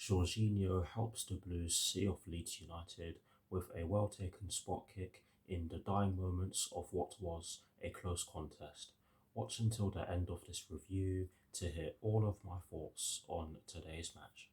Jorginho helps the Blues see off Leeds United with a well-taken spot kick in the dying moments of what was a close contest. Watch until the end of this review to hear all of my thoughts on today's match.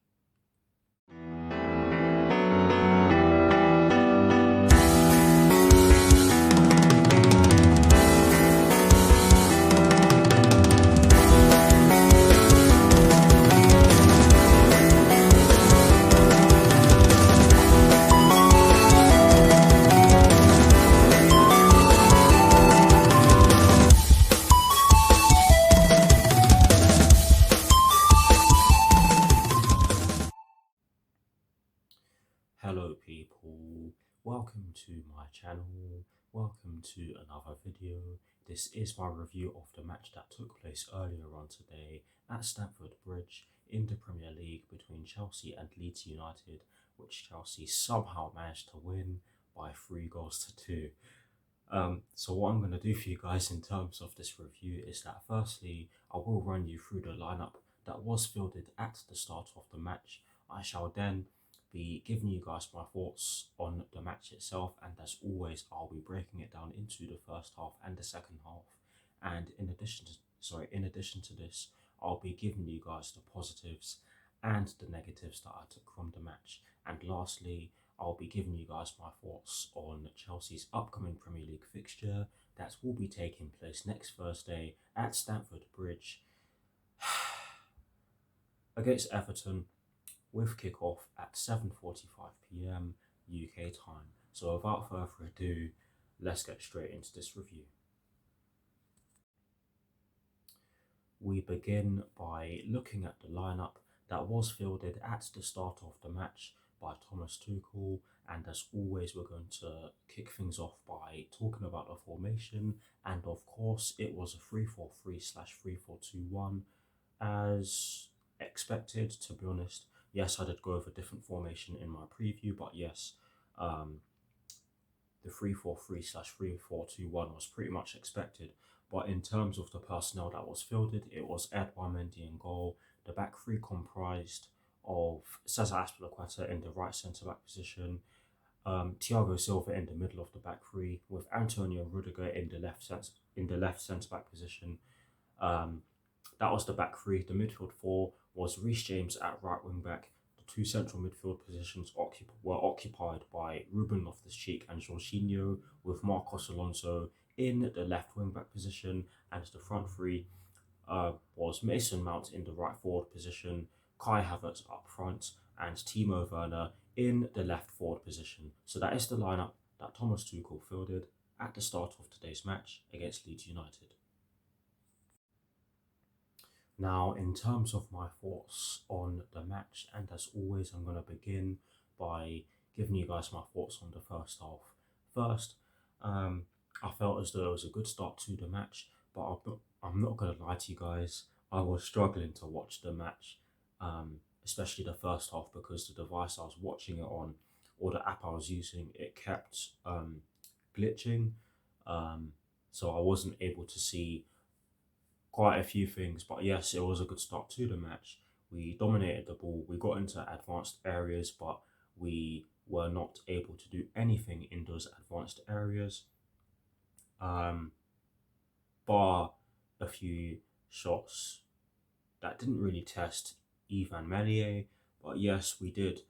Hello people, welcome to my channel, welcome to another video. This is my review of the match that took place earlier on today at Stamford Bridge in the Premier League between Chelsea and Leeds United, which Chelsea somehow managed to win by 3 goals to 2. So what I'm going to do for you guys in terms of this review is that firstly, I will run you through the lineup that was fielded at the start of the match. I shall then be giving you guys my thoughts on the match itself, and as always I'll be breaking it down into the first half and the second half, and in addition to this I'll be giving you guys the positives and the negatives that I took from the match, and lastly I'll be giving you guys my thoughts on Chelsea's upcoming Premier League fixture that will be taking place next Thursday at Stamford Bridge against Everton, with kickoff at 7:45 PM UK time. So without further ado, let's get straight into this review. We begin by looking at the lineup that was fielded at the start of the match by Thomas Tuchel, and as always we're going to kick things off by talking about the formation, and of course it was a 3-4-3/3-4-2-1 as expected, to be honest. Yes, I did go over a different formation in my preview, but yes, the 3-4-3/3-4-2-1 was pretty much expected. But in terms of the personnel that was fielded, it was Edouard Mendy in goal. The back three comprised of Cesar Azpilicueta in the right centre-back position, Thiago Silva in the middle of the back three, with Antonio Rudiger in the left centre-back position. That was the back three. The midfield four was Reece James at right wing back. The 2 central midfield positions were occupied by Ruben Loftus-Cheek and Jorginho, with Marcos Alonso in the left wing back position, and the front three was Mason Mount in the right forward position, Kai Havertz up front, and Timo Werner in the left forward position. So that is the lineup that Thomas Tuchel fielded at the start of today's match against Leeds United. Now, in terms of my thoughts on the match, and as always, I'm going to begin by giving you guys my thoughts on the first half. First, I felt as though it was a good start to the match, but I'm not going to lie to you guys, I was struggling to watch the match, especially the first half, because the device I was watching it on, or the app I was using, it kept glitching, so I wasn't able to see quite a few things. But yes, it was a good start to the match. We dominated the ball, we got into advanced areas, but we were not able to do anything in those advanced areas, bar a few shots that didn't really test Ivan Melier. But yes, we did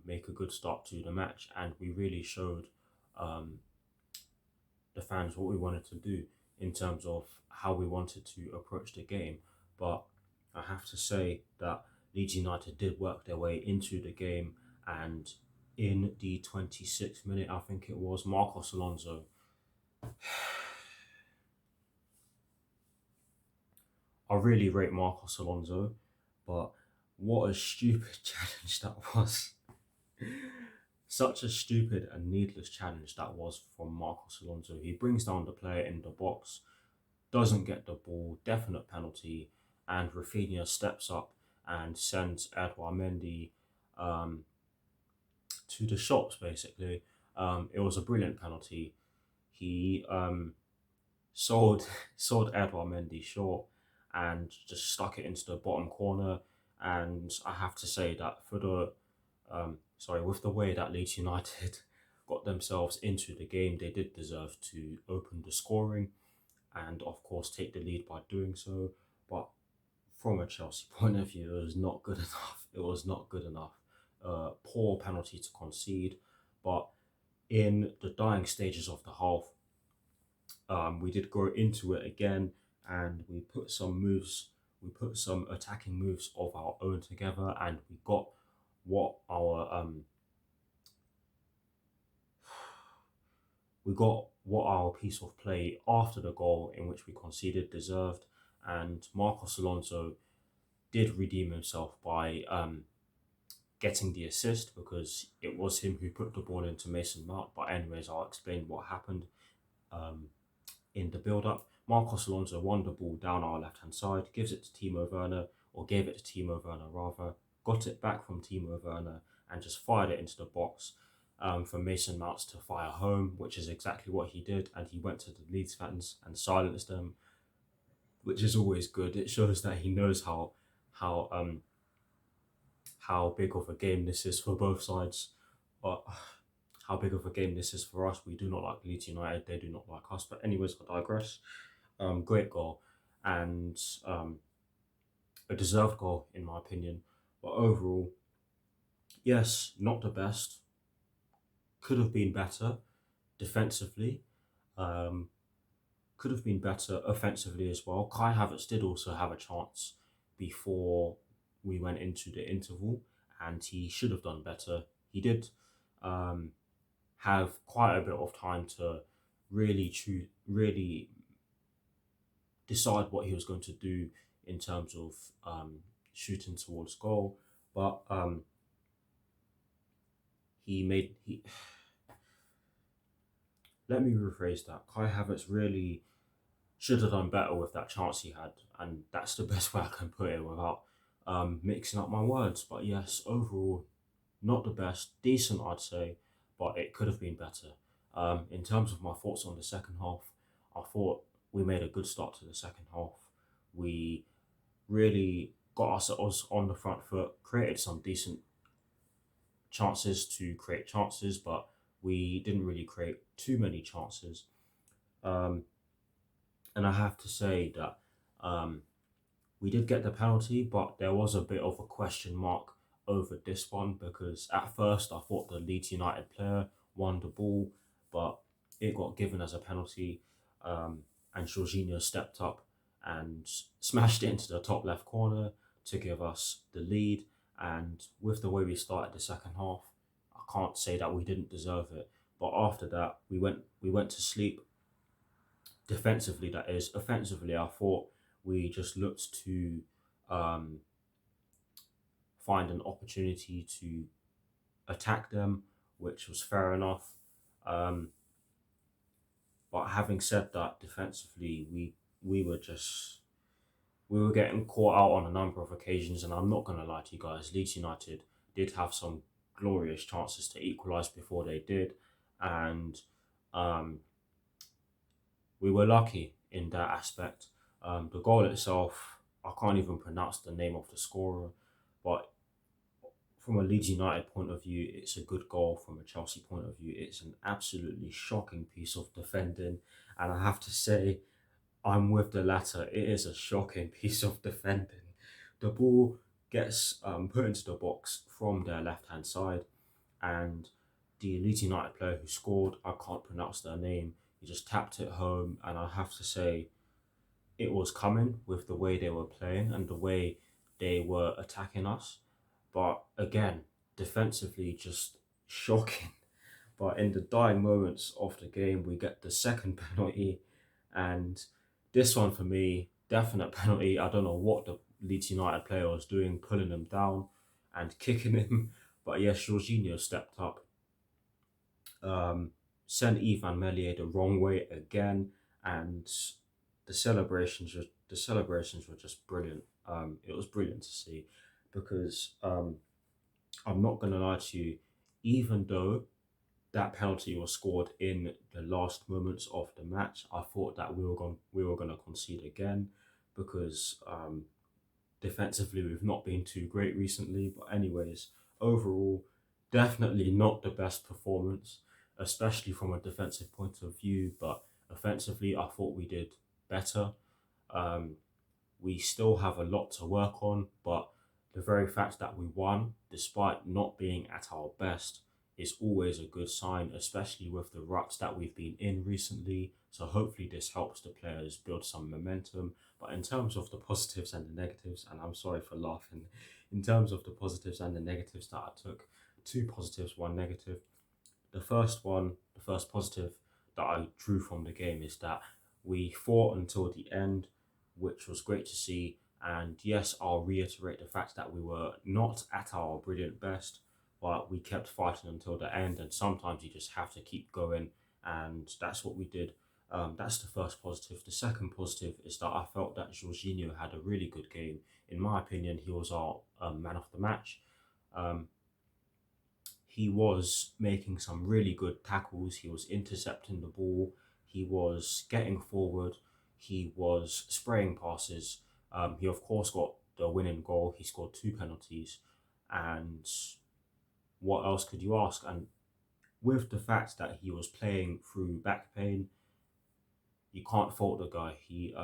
make a good start to the match, and we really showed the fans what we wanted to do in terms of how we wanted to approach the game. But I have to say that Leeds United did work their way into the game, and in the 26th minute, I think it was, Marcos Alonso I really rate Marcos Alonso, but what a stupid challenge that was. Such a stupid and needless challenge that was from Marcos Alonso. He brings down the player in the box, doesn't get the ball, definite penalty, and Rafinha steps up and sends Edouard Mendy to the shops, basically. It was a brilliant penalty. He sold Edouard Mendy short and just stuck it into the bottom corner, And I have to say that with the way that Leeds United got themselves into the game, they did deserve to open the scoring and, of course, take the lead by doing so. But from a Chelsea point of view, it was not good enough. It was not good enough. Poor penalty to concede, but in the dying stages of the half, we did go into it again, and we put some attacking moves of our own together, and we got what our piece of play after the goal in which we conceded deserved, and Marcos Alonso did redeem himself by getting the assist because it was him who put the ball into Mason Mount. But anyways, I'll explain what happened um, in the build-up. Marcos Alonso won the ball down our left-hand side, gives it to Timo Werner, or gave it to Timo Werner rather, got it back from Timo Werner and just fired it into the box for Mason Mount to fire home, which is exactly what he did. And he went to the Leeds fans and silenced them, which is always good. It shows that he knows how how big of a game this is for both sides. But how big of a game this is for us. We do not like Leeds United. They do not like us. But anyways, I digress. Great goal and a deserved goal in my opinion. But overall, yes, not the best. Could have been better defensively. Um, could have been better offensively as well. Kai Havertz did also have a chance before we went into the interval, and he should have done better. He did um, have quite a bit of time to really decide what he was going to do in terms of shooting towards goal, but he let me rephrase that. Kai Havertz really should have done better with that chance he had, and that's the best way I can put it without mixing up my words. But yes, overall, not the best, decent I'd say, but it could have been better. In terms of my thoughts on the second half, I thought we made a good start to the second half. We really got ourselves on the front foot, created some decent chances to create chances, but we didn't really create too many chances. Um, and I have to say that um, we did get the penalty, but there was a bit of a question mark over this one because at first I thought the Leeds United player won the ball, but it got given as a penalty, and Jorginho stepped up and smashed it into the top left corner to give us the lead. And with the way we started the second half, I can't say that we didn't deserve it. But after that, we went to sleep defensively. That is, offensively, I thought we just looked to um, find an opportunity to attack them, which was fair enough. Um, but having said that, defensively, we were just we were getting caught out on a number of occasions, and I'm not gonna lie to you guys, Leeds United did have some glorious chances to equalise before they did, and um, we were lucky in that aspect. The goal itself, I can't even pronounce the name of the scorer, but from a Leeds United point of view, it's a good goal. From a Chelsea point of view, it's an absolutely shocking piece of defending. And I have to say, I'm with the latter. It is a shocking piece of defending. The ball gets put into the box from their left hand side, and the Leeds United player who scored, I can't pronounce their name, he just tapped it home. And I have to say, it was coming with the way they were playing and the way they were attacking us. But again, defensively, just shocking. But in the dying moments of the game, we get the second penalty, and this one for me, definite penalty. I don't know what the Leeds United player was doing, pulling him down and kicking him. But yes, Jorginho stepped up, um, sent Ivan Melier the wrong way again, and the celebrations were just brilliant. It was brilliant to see because I'm not gonna lie to you, even though that penalty was scored in the last moments of the match, I thought that we were going to concede again because defensively we've not been too great recently. But anyways, overall, definitely not the best performance, especially from a defensive point of view. But offensively, I thought we did better. Um, we still have a lot to work on, but the very fact that we won, despite not being at our best, is always a good sign, especially with the ruts that we've been in recently. So hopefully this helps the players build some momentum. But in terms of the positives and the negatives, and I'm sorry for laughing, in terms of the positives and the negatives that I took, two positives, one negative. The first positive that I drew from the game is that we fought until the end, which was great to see. And yes, I'll reiterate the fact that we were not at our brilliant best, but we kept fighting until the end. And sometimes you just have to keep going, and that's what we did. That's the first positive. The second positive is that I felt that Jorginho had a really good game. In my opinion, he was our man of the match. Um, he was making some really good tackles. He was intercepting the ball. He was getting forward. He was spraying passes. He, of course, got the winning goal. He scored two penalties. And what else could you ask? And with the fact that he was playing through back pain, you can't fault the guy. He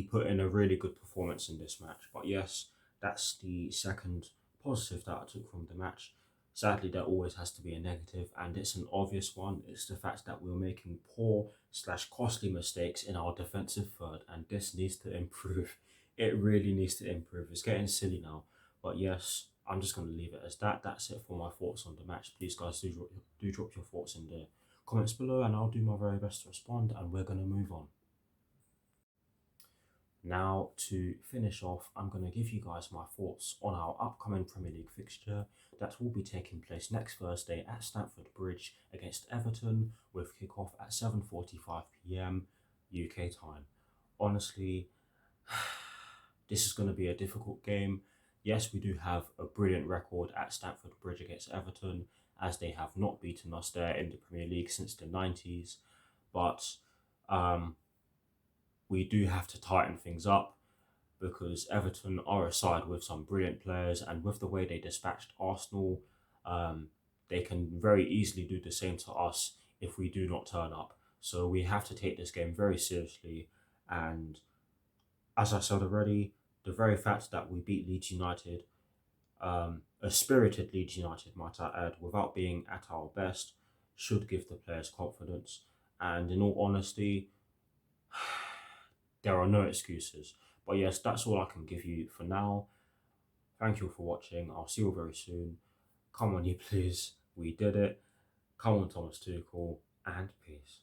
put in a really good performance in this match. But yes, that's the second positive that I took from the match. Sadly, there always has to be a negative, and it's an obvious one. It's the fact that we're making poor slash costly mistakes in our defensive third, and this needs to improve. It really needs to improve. It's getting silly now. But yes, I'm just going to leave it as that. That's it for my thoughts on the match. Please, guys, do drop your thoughts in the comments below, and I'll do my very best to respond, and we're going to move on. Now, to finish off, I'm going to give you guys my thoughts on our upcoming Premier League fixture that will be taking place next Thursday at Stamford Bridge against Everton, with kickoff at 7:45 p.m. UK time. Honestly, this is going to be a difficult game. Yes, we do have a brilliant record at Stamford Bridge against Everton, as they have not beaten us there in the Premier League since the 90s. But we do have to tighten things up, because Everton are a side with some brilliant players, and with the way they dispatched Arsenal, they can very easily do the same to us if we do not turn up. So we have to take this game very seriously. And as I said already, the very fact that we beat Leeds United, a spirited Leeds United, might I add, without being at our best, should give the players confidence. And in all honesty, there are no excuses. But yes, that's all I can give you for now. Thank you for watching. I'll see you very soon. Come on, you please. We did it. Come on, Thomas Tuchel, and peace.